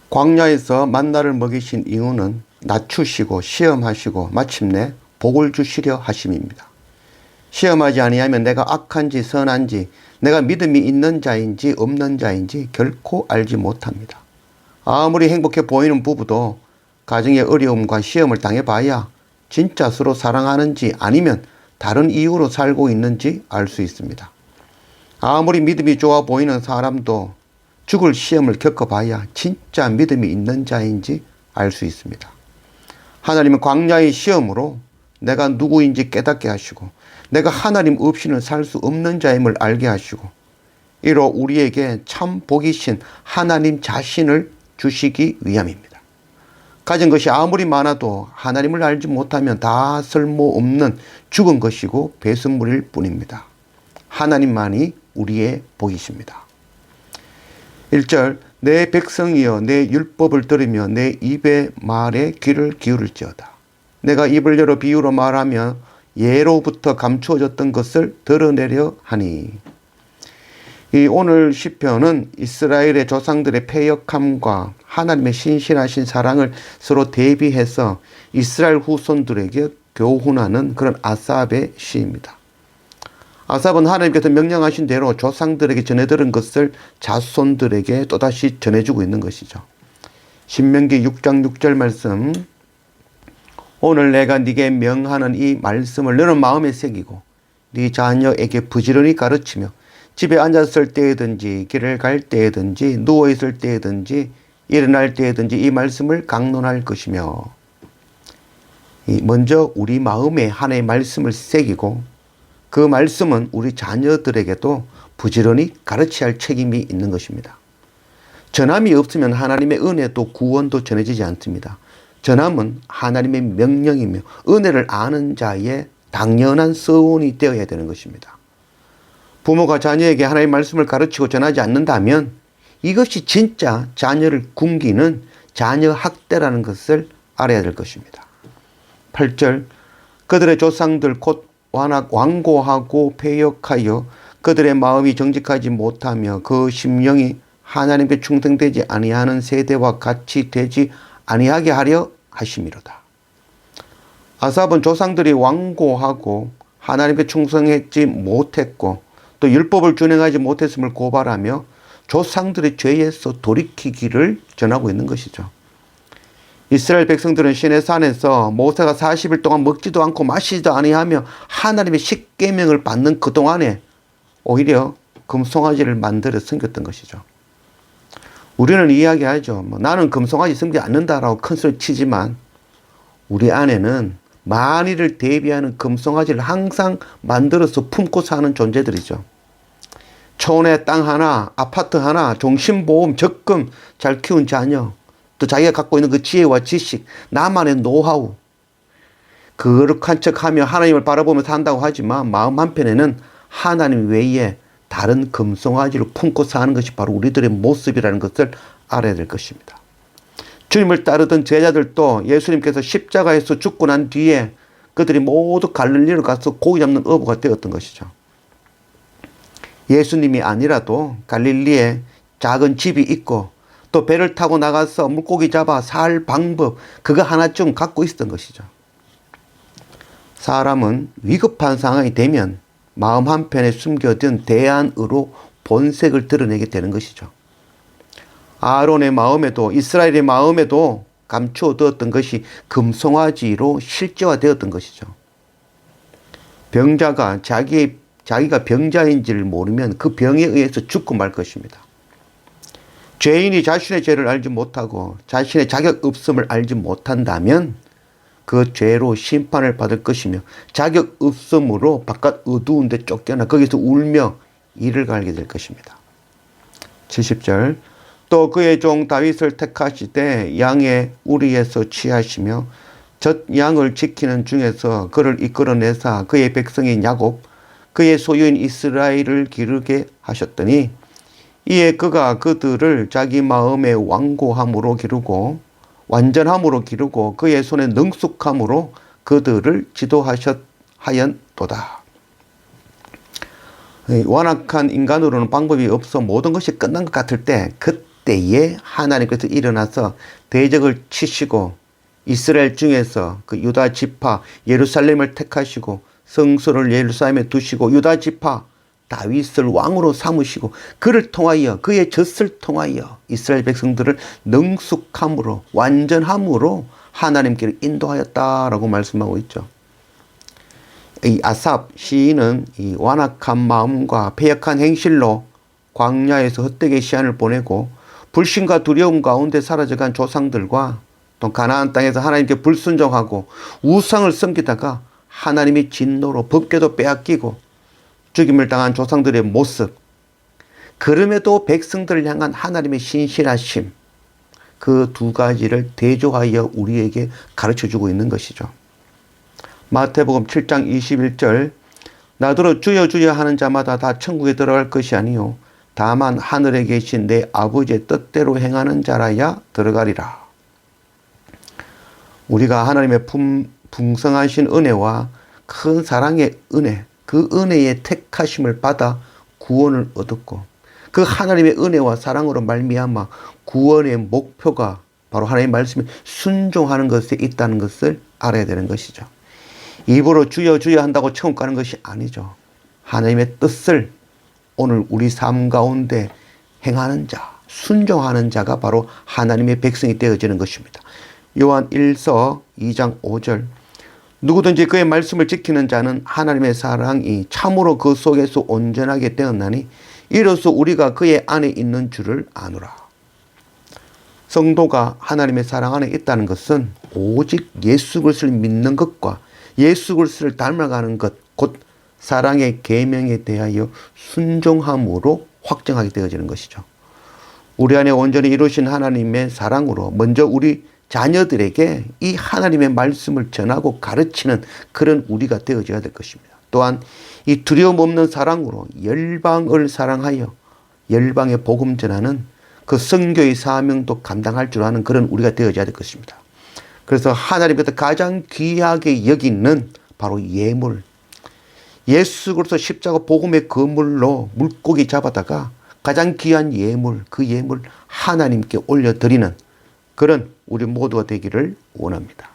광야에서 만나를 먹이신 이유는 낮추시고 시험하시고 마침내 복을 주시려 하심입니다. 시험하지 아니하면 내가 악한지 선한지 내가 믿음이 있는 자인지 없는 자인지 결코 알지 못합니다. 아무리 행복해 보이는 부부도 가정의 어려움과 시험을 당해봐야 진짜 서로 사랑하는지 아니면 다른 이유로 살고 있는지 알 수 있습니다. 아무리 믿음이 좋아 보이는 사람도 죽을 시험을 겪어봐야 진짜 믿음이 있는 자인지 알 수 있습니다. 하나님은 광야의 시험으로 내가 누구인지 깨닫게 하시고 내가 하나님 없이는 살 수 없는 자임을 알게 하시고 이로 우리에게 참 복이신 하나님 자신을 주시기 위함입니다. 가진 것이 아무리 많아도 하나님을 알지 못하면 다 쓸모없는 죽은 것이고 배설물일 뿐입니다. 하나님만이 우리의 복이십니다. 1절 내 백성이여 내 율법을 들으며 내 입의 말에 귀를 기울일지어다. 내가 입을 열어 비유로 말하며 예로부터 감추어졌던 것을 드러내려 하니. 이 오늘 시편은 이스라엘의 조상들의 패역함과 하나님의 신실하신 사랑을 서로 대비해서 이스라엘 후손들에게 교훈하는 그런 아삽의 시입니다. 아삽은 하나님께서 명령하신 대로 조상들에게 전해들은 것을 자손들에게 또다시 전해주고 있는 것이죠. 신명기 6장 6절 말씀, 오늘 내가 네게 명하는 이 말씀을 너는 마음에 새기고 네 자녀에게 부지런히 가르치며 집에 앉았을 때든지 길을 갈 때든지 누워있을 때든지 일어날 때든지 이 말씀을 강론할 것이며. 먼저 우리 마음에 하나님의 말씀을 새기고 그 말씀은 우리 자녀들에게도 부지런히 가르쳐야 할 책임이 있는 것입니다. 전함이 없으면 하나님의 은혜도 구원도 전해지지 않습니다. 전함은 하나님의 명령이며 은혜를 아는 자의 당연한 서원이 되어야 되는 것입니다. 부모가 자녀에게 하나님의 말씀을 가르치고 전하지 않는다면 이것이 진짜 자녀를 굶기는 자녀 학대라는 것을 알아야 될 것입니다. 8절 그들의 조상들 곧 완고하고 패역하여 그들의 마음이 정직하지 못하며 그 심령이 하나님께 충성되지 아니하는 세대와 같이 되지 아니하게 하려 하심이로다. 아삽은 조상들이 완고하고 하나님께 충성했지 못했고 또 율법을 준행하지 못했음을 고발하며 조상들의 죄에서 돌이키기를 전하고 있는 것이죠. 이스라엘 백성들은 시내산에서 모세가 40일 동안 먹지도 않고 마시지도 아니하며 하나님의 십계명을 받는 그동안에 오히려 금송아지를 만들어 섬겼던 것이죠. 우리는 이야기하죠. 나는 금송아지 섬기지 않는다라고 큰소리 치지만 우리 안에는 만일을 대비하는 금송아지를 항상 만들어서 품고 사는 존재들이죠. 촌에 땅 하나, 아파트 하나, 종신보험, 적금 잘 키운 자녀, 또 자기가 갖고 있는 그 지혜와 지식, 나만의 노하우, 거룩한 척하며 하나님을 바라보며 산다고 하지만 마음 한편에는 하나님 외에 다른 금송아지를 품고 사는 것이 바로 우리들의 모습이라는 것을 알아야 될 것입니다. 주님을 따르던 제자들도 예수님께서 십자가에서 죽고 난 뒤에 그들이 모두 갈릴리로 가서 고기 잡는 어부가 되었던 것이죠. 예수님이 아니라도 갈릴리에 작은 집이 있고 또 배를 타고 나가서 물고기 잡아 살 방법 그거 하나쯤 갖고 있었던 것이죠. 사람은 위급한 상황이 되면 마음 한편에 숨겨둔 대안으로 본색을 드러내게 되는 것이죠. 아론의 마음에도 이스라엘의 마음에도 감추어두었던 것이 금송아지로 실제화되었던 것이죠. 병자가 자기가 병자인지를 모르면 그 병에 의해서 죽고 말 것입니다. 죄인이 자신의 죄를 알지 못하고 자신의 자격 없음을 알지 못한다면 그 죄로 심판을 받을 것이며 자격 없음으로 바깥 어두운 데 쫓겨나 거기서 울며 이를 갈게 될 것입니다. 70절 또 그의 종 다윗을 택하시되 양의 우리에서 취하시며 젖 양을 지키는 중에서 그를 이끌어내사 그의 백성인 야곱 그의 소유인 이스라엘을 기르게 하셨더니 이에 그가 그들을 자기 마음의 완고함으로 기르고 완전함으로 기르고 그의 손의 능숙함으로 그들을 지도하였도다. 완악한 인간으로는 방법이 없어 모든 것이 끝난 것 같을 때 그때 때에 하나님께서 일어나서 대적을 치시고 이스라엘 중에서 그 유다 지파 예루살렘을 택하시고 성소를 예루살렘에 두시고 유다 지파 다윗을 왕으로 삼으시고 그를 통하여 그의 젖을 통하여 이스라엘 백성들을 능숙함으로 완전함으로 하나님께로 인도하였다라고 말씀하고 있죠. 이 아삽 시인은 이 완악한 마음과 패역한 행실로 광야에서 헛되게 시간을 보내고 불신과 두려움 가운데 사라져간 조상들과 또 가나안 땅에서 하나님께 불순종하고 우상을 섬기다가 하나님의 진노로 법궤도 빼앗기고 죽임을 당한 조상들의 모습, 그럼에도 백성들을 향한 하나님의 신실하심, 그 두 가지를 대조하여 우리에게 가르쳐주고 있는 것이죠. 마태복음 7장 21절 나더러 주여 주여 하는 자마다 다 천국에 들어갈 것이 아니요 다만 하늘에 계신 내 아버지의 뜻대로 행하는 자라야 들어가리라. 우리가 하나님의 풍성하신 은혜와 큰 사랑의 은혜, 그 은혜의 택하심을 받아 구원을 얻었고 그 하나님의 은혜와 사랑으로 말미암아 구원의 목표가 바로 하나님의 말씀에 순종하는 것에 있다는 것을 알아야 되는 것이죠. 입으로 주여 주여 한다고 천국 가는 것이 아니죠. 하나님의 뜻을 오늘 우리 삶 가운데 행하는 자, 순종하는 자가 바로 하나님의 백성이 되어지는 것입니다. 요한 1서 2장 5절 누구든지 그의 말씀을 지키는 자는 하나님의 사랑이 참으로 그 속에서 온전하게 되었나니 이로써 우리가 그의 안에 있는 줄을 아노라. 성도가 하나님의 사랑 안에 있다는 것은 오직 예수 그리스도를 믿는 것과 예수 그리스도를 닮아가는 것, 곧 사랑의 계명에 대하여 순종함으로 확정하게 되어지는 것이죠. 우리 안에 온전히 이루신 하나님의 사랑으로 먼저 우리 자녀들에게 이 하나님의 말씀을 전하고 가르치는 그런 우리가 되어져야 될 것입니다. 또한 이 두려움 없는 사랑으로 열방을 사랑하여 열방의 복음 전하는 그 선교의 사명도 감당할 줄 아는 그런 우리가 되어져야 될 것입니다. 그래서 하나님께서 가장 귀하게 여기는 바로 예물, 예수 그리스도 십자가 복음의 그물로 물고기 잡아다가 가장 귀한 예물, 그 예물 하나님께 올려드리는 그런 우리 모두가 되기를 원합니다.